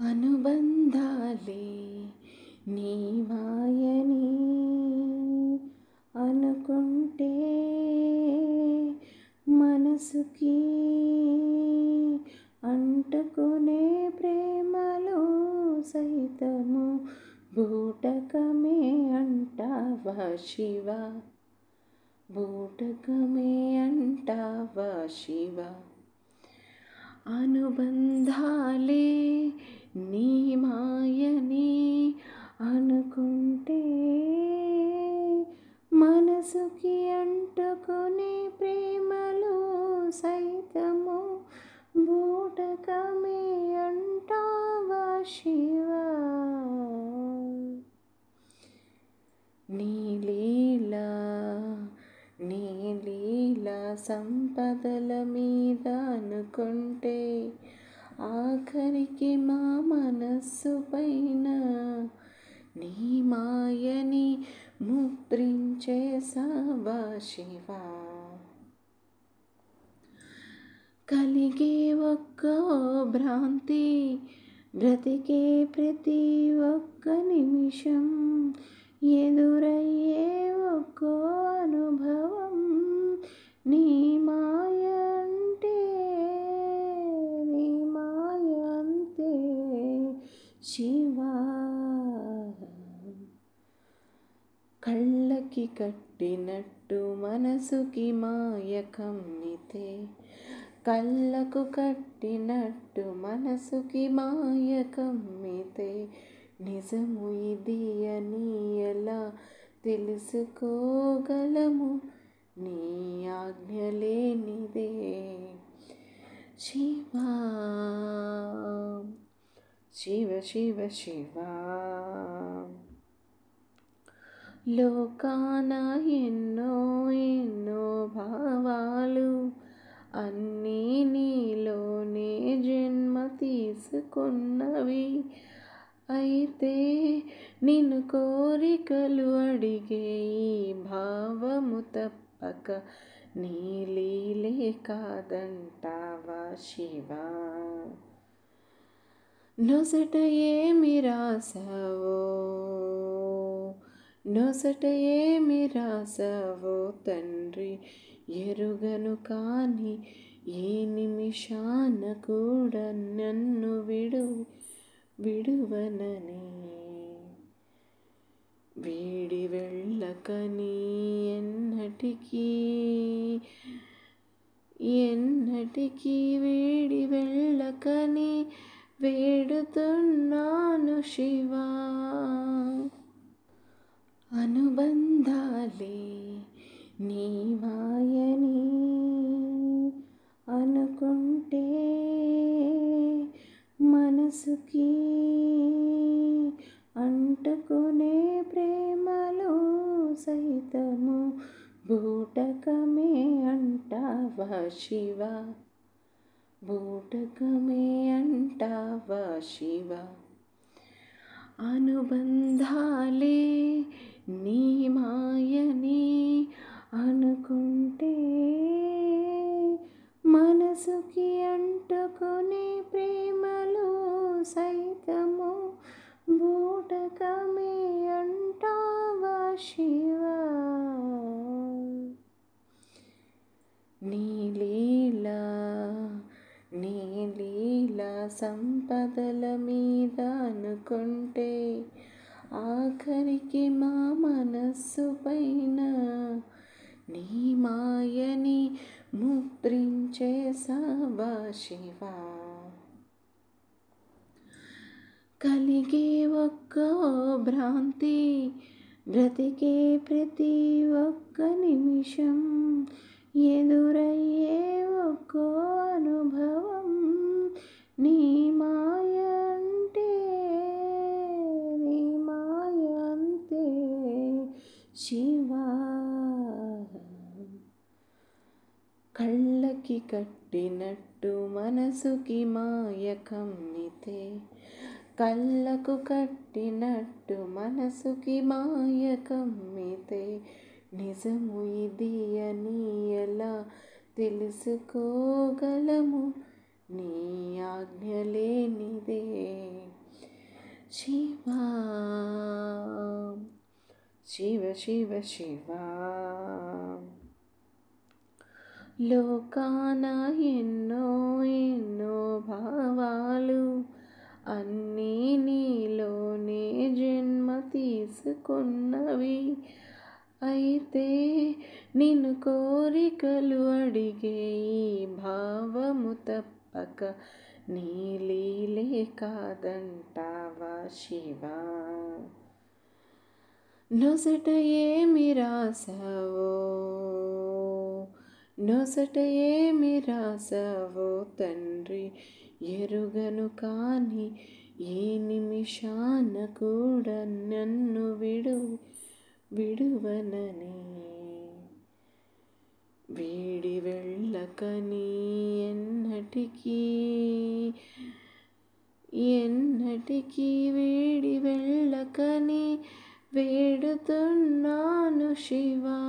అనుబంధాలే నీ మాయని అనుకుంటే మనసుకి అంటుకునే ప్రేమలో సైతము బూటకమే అంటావా శివ, బూటకమే అంటావా శివ. అనుబంధాలే నీ మాయని అనుకుంటే మనసుకి అంటుకునే ప్రేమలో సైతము బూటకమే అంటావా శివ. నీలీలా నీలీలా సంపదల మీద అనుకుంటే ఆఖరికి మా మనస్సు పైన నీ మాయని ముద్రించేసావా శివ. కలిగే ఒక్క భ్రాంతి బ్రతికే ప్రతి ఒక్క నిమిషం ఎదురయ్యే ఒక్కో అనుభవం నీ మాయ అంటే, నీ మాయ అంతే శివ. కళ్ళకి కట్టినట్టు మనసుకి మాయ కమ్మితే, కళ్ళకు కట్టినట్టు మనసుకి మాయ కమ్మితే నిజము ఇది అని ఎలా తెలుసుకోగలము నీ ఆజ్ఞ లేనిదే శివ. శివ శివ శివ. లోకాన ఎన్నో ఎన్నో భావాలు అన్నీ నీలోనే జన్మ తీసుకున్నవి. అయితే నిన్ను కోరికలు అడిగే ఈ భావము తప్పక నీ లీలే కాదంటావా శివ. నొసట ఏమి రాసావో, నొసట ఏమి రాసావో తండ్రి ఎరుగను, కానీ ఏ నిమిషాన కూడా నన్ను విడువనని వీడి వెళ్ళకని ఎన్నటికీ వీడి వెళ్ళకని వేడుతున్నాను శివ. అనుబంధాలే నీ మాయని అనుకుంటే మనసుకి అంటుకునే ప్రేమలో సైతము బూటకమే అంటావా శివ, బూటకమే అంటావా శివ. అనుబంధాలే నీ మాయని అనుకుంటే మనసుకి అంటుకునే ప్రేమలో సైతము బూటకమే అంటావా శివ. నీలీలా నీలీలా సంపదల మీద అనుకుంటే ఆఖరికి మా మనస్సు పైన నీ మాయని ముద్రించేసావా శివ. కలిగే ఒక్క భ్రాంతి బ్రతికే ప్రతి ఒక్క నిమిషం ఎదురయ్యే ఒక్కో అనుభవం నీ మాయ అంటే, నీ మాయ అంతే శివ. కళ్ళకి కట్టినట్టు మనసుకి మాయ కమ్మితే, కళ్ళకు కట్టినట్టు మనసుకి మాయ కమ్మితే నిజము ఇది అని ఎలా తెలుసుకోగలము నీ ఆజ్ఞ లేనిదే శివా శివ శివ శివా లోకాన ఎన్నో ఎన్నో భావాలు అన్నీ నీలోనే జన్మ తీసుకున్నవి. అయితే నిన్ను కోరికలు అడిగే ఈ భావము తప్పక నీ లీలే కాదంటావా శివా. నొసట ఏమి రాసావో నొసట ఏమి రాసావో తండ్రి ఎరుగను, కానీ ఏ నిమిషాన కూడా నన్ను విడువనని వీడి వెళ్ళకని ఎన్నటికీ వీడి వెళ్ళకని వేడుతున్నాను శివా.